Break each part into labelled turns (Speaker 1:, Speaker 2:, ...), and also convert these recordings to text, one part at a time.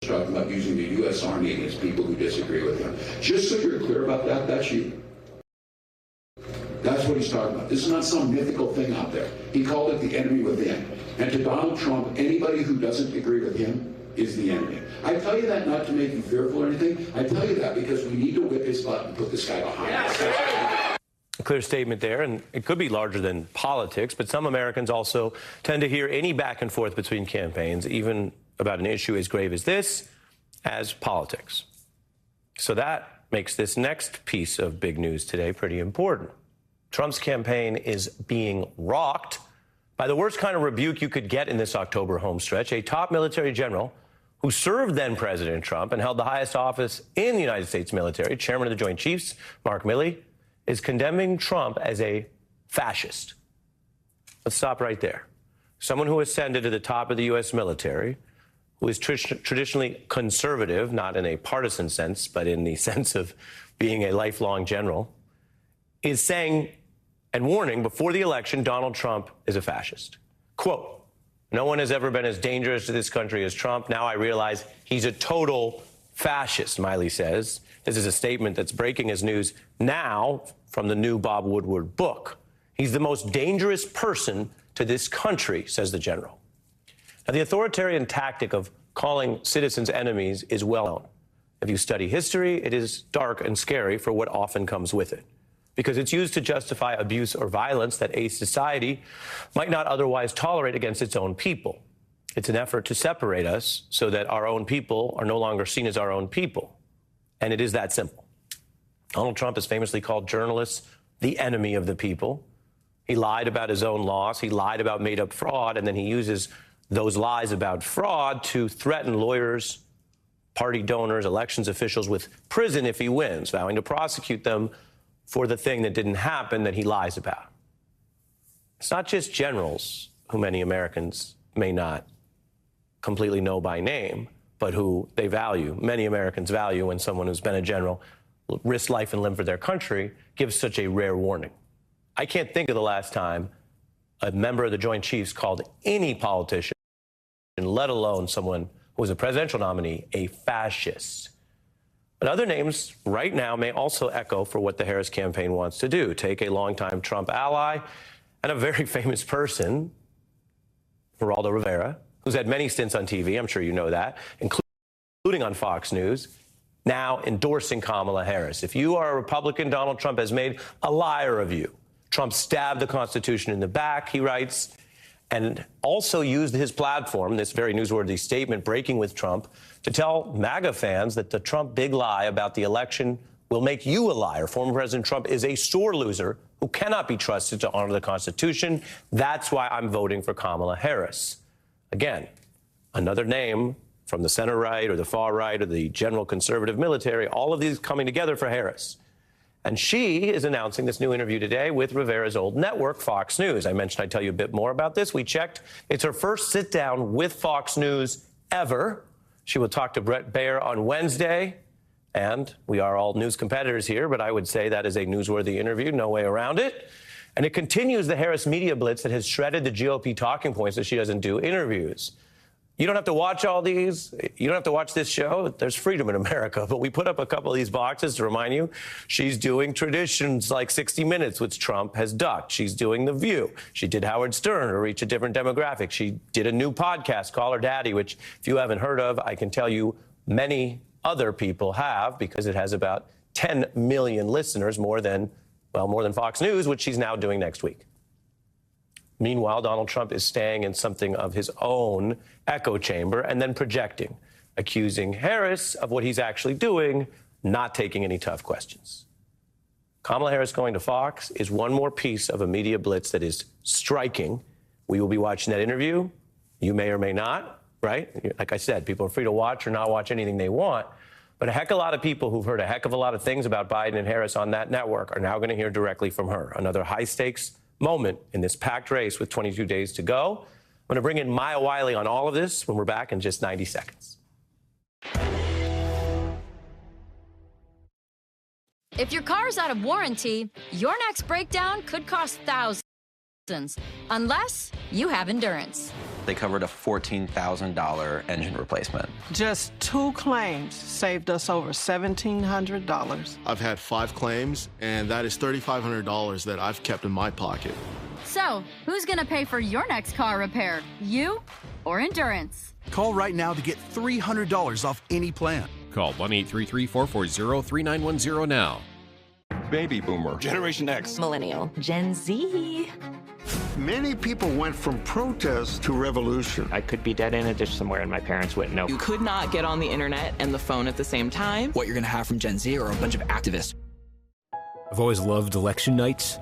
Speaker 1: talking about using the U.S. Army against people who disagree with him. Just so you're clear about that, that's you. That's what he's talking about. This is not some mythical thing out there. He called it the enemy within. And to Donald Trump, anybody who doesn't agree with him is the enemy. I tell you that not to make you fearful or anything. I tell you that because we need to whip his butt and put this guy behind us.
Speaker 2: A clear statement there, and it could be larger than politics, but some Americans also tend to hear any back and forth between campaigns, even about an issue as grave as this, as politics. So that makes this next piece of big news today pretty important. Trump's campaign is being rocked by the worst kind of rebuke you could get in this October homestretch. A top military general who served then President Trump and held the highest office in the United States military, Chairman of the Joint Chiefs, Mark Milley, is condemning Trump as a fascist. Let's stop right there. Someone who ascended to the top of the U.S. military, who is traditionally conservative, not in a partisan sense, but in the sense of being a lifelong general, is saying and warning before the election Donald Trump is a fascist. Quote, "No one has ever been as dangerous to this country as Trump. Now I realize he's a total fascist," Milley says. This is a statement that's breaking as news now from the new Bob Woodward book. He's the most dangerous person to this country, says the general. Now, the authoritarian tactic of calling citizens enemies is well known. If you study history, it is dark and scary for what often comes with it, because it's used to justify abuse or violence that a society might not otherwise tolerate against its own people. It's an effort to separate us so that our own people are no longer seen as our own people. And it is that simple. Donald Trump has famously called journalists the enemy of the people. He lied about his own loss. He lied about made-up fraud, and then he uses those lies about fraud to threaten lawyers, party donors, elections officials with prison if he wins, vowing to prosecute them for the thing that didn't happen that he lies about. It's not just generals who many Americans may not completely know by name, but who they value. Many Americans value when someone who's been a general, risked life and limb for their country, gives such a rare warning. I can't think of the last time a member of the Joint Chiefs called any politician, let alone someone who was a presidential nominee, a fascist. But other names right now may also echo for what the Harris campaign wants to do. Take a longtime Trump ally and a very famous person, Geraldo Rivera, who's had many stints on TV, I'm sure you know that, including on Fox News, now endorsing Kamala Harris. If you are a Republican, Donald Trump has made a liar of you. Trump stabbed the Constitution in the back, he writes, and also used his platform, this very newsworthy statement, Breaking with Trump, to tell MAGA fans that the Trump big lie about the election will make you a liar. Former President Trump is a sore loser who cannot be trusted to honor the Constitution. That's why I'm voting for Kamala Harris. Again, another name from the center right or the far right or the general conservative military, all of these coming together for Harris. And she is announcing this new interview today with Rivera's old network, Fox News. I mentioned I'd tell you a bit more about this. We checked. It's her first sit-down with Fox News ever. She will talk to Bret Baier on Wednesday. And we are all news competitors here, but I would say that is a newsworthy interview, no way around it. And it continues the Harris media blitz that has shredded the GOP talking points that she doesn't do interviews. You don't have to watch all these. You don't have to watch this show. There's freedom in America. But we put up a couple of these boxes to remind you she's doing traditions like 60 Minutes, which Trump has ducked. She's doing The View. She did Howard Stern to reach a different demographic. She did a new podcast, Call Her Daddy, which if you haven't heard of, I can tell you many other people have, because it has about 10 million listeners, more than Fox News, which she's now doing next week. Meanwhile, Donald Trump is staying in something of his own echo chamber and then projecting, accusing Harris of what he's actually doing, not taking any tough questions. Kamala Harris going to Fox is one more piece of a media blitz that is striking. We will be watching that interview. You may or may not, right? Like I said, people are free to watch or not watch anything they want. But a heck of a lot of people who've heard a heck of a lot of things about Biden and Harris on that network are now going to hear directly from her. Another high-stakes moment in this packed race with 22 days to go. I'm going to bring in Maya Wiley on all of this when we're back in just 90 seconds.
Speaker 3: If your car's out of warranty, your next breakdown could cost thousands, unless you have Endurance.
Speaker 4: they covered a $14,000 engine replacement.
Speaker 5: Just 2 claims saved us over $1,700.
Speaker 6: I've had 5 claims, and that is $3,500 that I've kept in my pocket.
Speaker 3: So, who's gonna pay for your next car repair? You or Endurance?
Speaker 7: Call right now to get $300 off any plan.
Speaker 8: Call 1-833-440-3910 now.
Speaker 9: Baby boomer.
Speaker 10: Generation X.
Speaker 11: Millennial. Gen Z.
Speaker 12: Many people went from protest to revolution.
Speaker 13: I could be dead in a ditch somewhere and my parents wouldn't know.
Speaker 11: You could not get on the internet and the phone at the same time.
Speaker 10: What you're going to have from Gen Z are a bunch of activists.
Speaker 14: I've always loved election nights.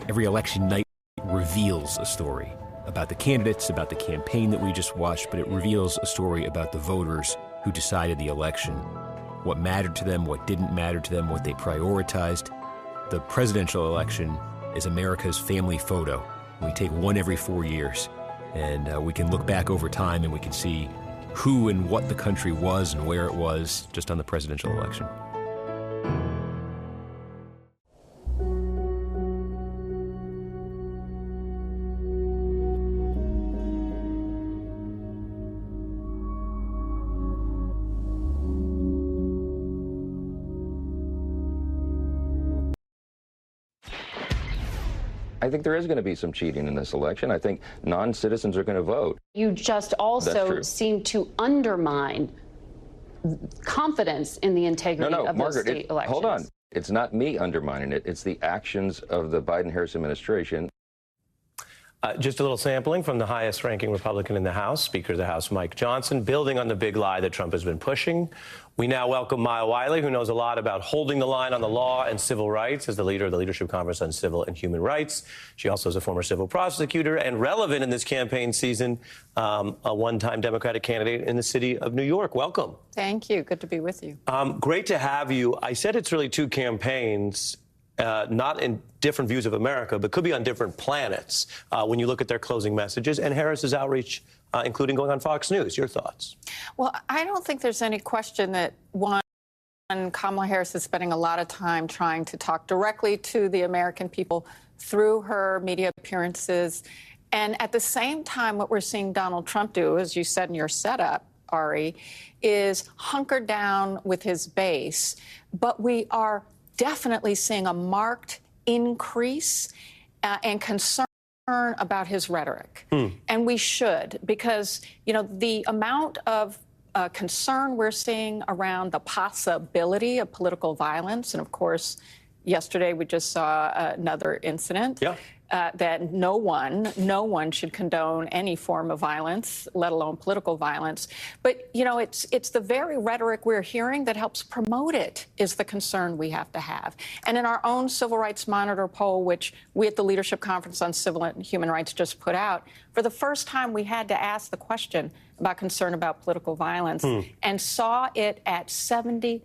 Speaker 14: Every election night reveals a story about the candidates, about the campaign that we just watched, but it reveals a story about the voters who decided the election, what mattered to them, what didn't matter to them, what they prioritized. The presidential election is America's family photo. We take one every 4 years, and we can look back over time and we can see who and what the country was and where it was just on the presidential election.
Speaker 15: I think there is going to be some cheating in this election. I think non-citizens are going to vote.
Speaker 16: You just also seem to undermine confidence in the integrity of those state elections.
Speaker 15: Hold on. It's not me undermining it. It's the actions of the Biden-Harris administration.
Speaker 2: Just a little sampling from the highest-ranking Republican in the House, Speaker of the House Mike Johnson, building on the big lie that Trump has been pushing. We now welcome Maya Wiley, who knows a lot about holding the line on the law and civil rights as the leader of the Leadership Conference on Civil and Human Rights. She also is a former civil prosecutor and relevant in this campaign season, a one-time Democratic candidate in the city of New York. Welcome.
Speaker 17: Thank you. Good to be with you.
Speaker 2: Great to have you. I said it's really 2 campaigns. Not in different views of America, but could be on different planets when you look at their closing messages and Harris's outreach, including going on Fox News. Your thoughts?
Speaker 17: Well, I don't think there's any question that, one, Kamala Harris is spending a lot of time trying to talk directly to the American people through her media appearances. And at the same time, what we're seeing Donald Trump do, as you said in your setup, Ari, is hunker down with his base. But we are definitely seeing a marked increase and concern about his rhetoric. And we should, because, you know, the amount of concern we're seeing around the possibility of political violence, and of course, yesterday we just saw another incident. That no one should condone any form of violence, let alone political violence. But, you know, it's the very rhetoric we're hearing that helps promote it is the concern we have to have. And in our own Civil Rights Monitor poll, which we at the Leadership Conference on Civil and Human Rights just put out, for the first time we had to ask the question about concern about political violence and saw it at 73%.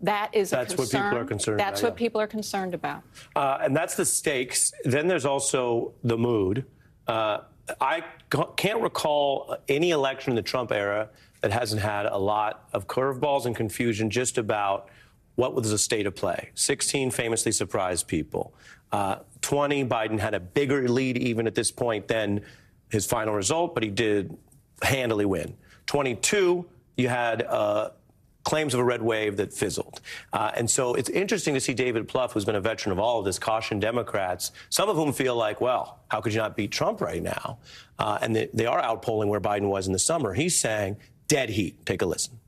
Speaker 17: That is a concern.
Speaker 2: What people are concerned about.
Speaker 17: That's what people are concerned about.
Speaker 2: And that's the stakes. Then there's also the mood. I can't recall any election in the Trump era that hasn't had a lot of curveballs and confusion just about what was the state of play. 16 famously surprised people. 20, Biden had a bigger lead even at this point than his final result, but he did handily win. 22, you had claims of a red wave that fizzled. And so it's interesting to see David Plouffe, who's been a veteran of all of this, caution Democrats, some of whom feel like, well, how could you not beat Trump right now? And they are outpolling where Biden was in the summer. He's saying dead heat. Take a listen.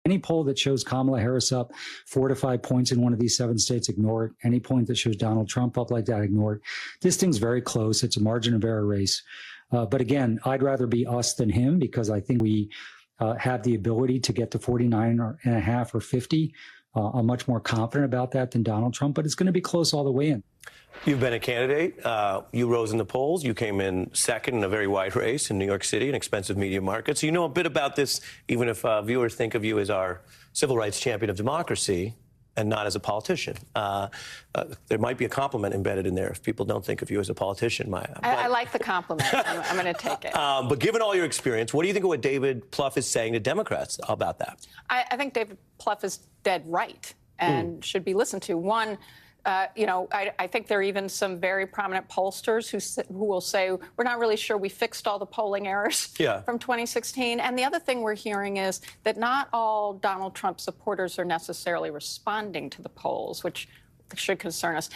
Speaker 18: Any poll that shows Kamala Harris up 4 to 5 points in one of these 7 states, ignore it. Any point that shows Donald Trump up like that, ignore it. This thing's very close. It's a margin of error race. But again, I'd rather be us than him because I think we have the ability to get to 49.5 or 50. I'm much more confident about that than Donald Trump, but it's going to be close all the way in.
Speaker 2: You've been a candidate. You rose in the polls. You came in second in a very wide race in New York City, an expensive media market. So you know a bit about this, even if viewers think of you as our civil rights champion of democracy and not as a politician. There might be a compliment embedded in there if people don't think of you as a politician, Maya.
Speaker 17: I like the compliment. I'm going to take it.
Speaker 2: But given all your experience, what do you think of what David Plouffe is saying to Democrats about that?
Speaker 17: I think David Plouffe is dead right and should be listened to. One, I think there are even some very prominent pollsters who will say, we're not really sure we fixed all the polling errors from 2016. And the other thing we're hearing is that not all Donald Trump supporters are necessarily responding to the polls, which should concern us.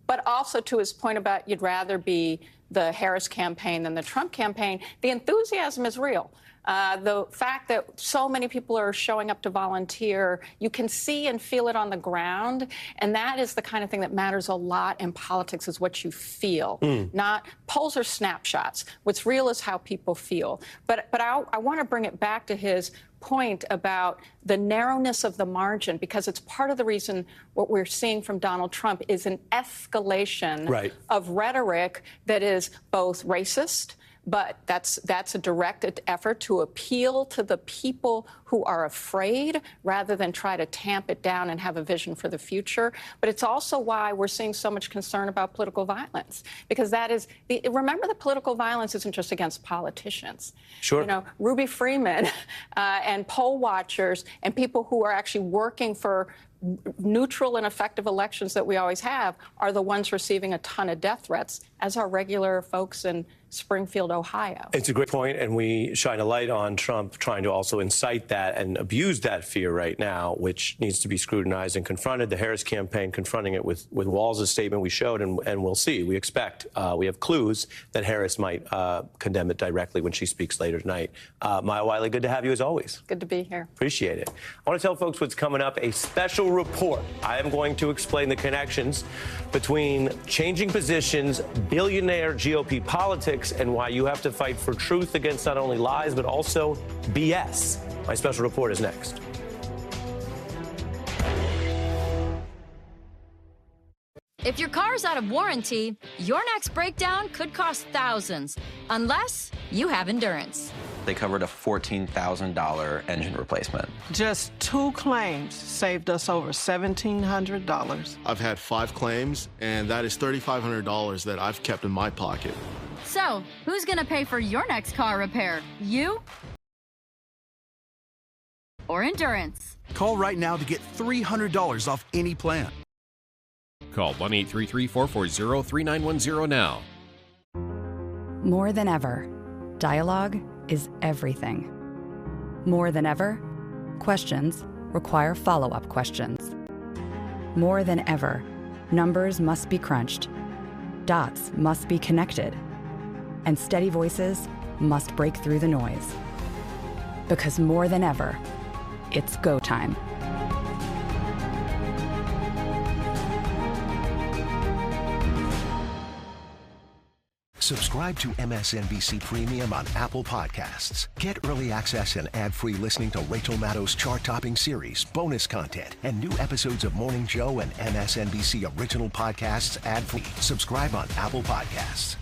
Speaker 17: But also to his point about you'd rather be the Harris campaign than the Trump campaign, the enthusiasm is real. The fact that so many people are showing up to volunteer, you can see and feel it on the ground. And that is the kind of thing that matters a lot in politics, is what you feel. Not polls are snapshots. What's real is how people feel. But I want to bring it back to his point about the narrowness of the margin, because it's part of the reason what we're seeing from Donald Trump is an escalation of rhetoric that is both racist, but that's a direct effort to appeal to the people who are afraid rather than try to tamp it down and have a vision for the future. But it's also why we're seeing so much concern about political violence, because that is remember that political violence isn't just against politicians.
Speaker 2: Sure.
Speaker 17: You know, Ruby Freeman and poll watchers and people who are actually working for neutral and effective elections that we always have are the ones receiving a ton of death threats, as are regular folks in Springfield, Ohio.
Speaker 2: It's a great point, and we shine a light on Trump trying to also incite that and abuse that fear right now, which needs to be scrutinized and confronted. The Harris campaign confronting it with Walz's statement we showed, and we'll see. We expect, we have clues that Harris might condemn it directly when she speaks later tonight. Maya Wiley, good to have you as always.
Speaker 17: Good to be here.
Speaker 2: Appreciate it. I want to tell folks what's coming up, a special report. I am going to explain the connections between changing positions, billionaire GOP politics, and why you have to fight for truth against not only lies, but also BS. My special report is next.
Speaker 3: If your car's out of warranty, your next breakdown could cost thousands, unless you have Endurance.
Speaker 4: They covered a $14,000 engine replacement.
Speaker 5: Just 2 claims saved us over $1,700.
Speaker 6: I've had 5 claims, and that is $3,500 that I've kept in my pocket.
Speaker 3: So, who's going to pay for your next car repair? You or Endurance?
Speaker 7: Call right now to get $300 off any plan.
Speaker 14: Call 1-833-440-3910 now.
Speaker 8: More than ever, dialogue is everything. More than ever, questions require follow-up questions. More than ever, numbers must be crunched, dots must be connected, and steady voices must break through the noise. Because more than ever, it's go time.
Speaker 19: Subscribe to MSNBC Premium on Apple Podcasts. Get early access and ad-free listening to Rachel Maddow's chart-topping series, bonus content, and new episodes of Morning Joe and MSNBC original podcasts ad-free. Subscribe on Apple Podcasts.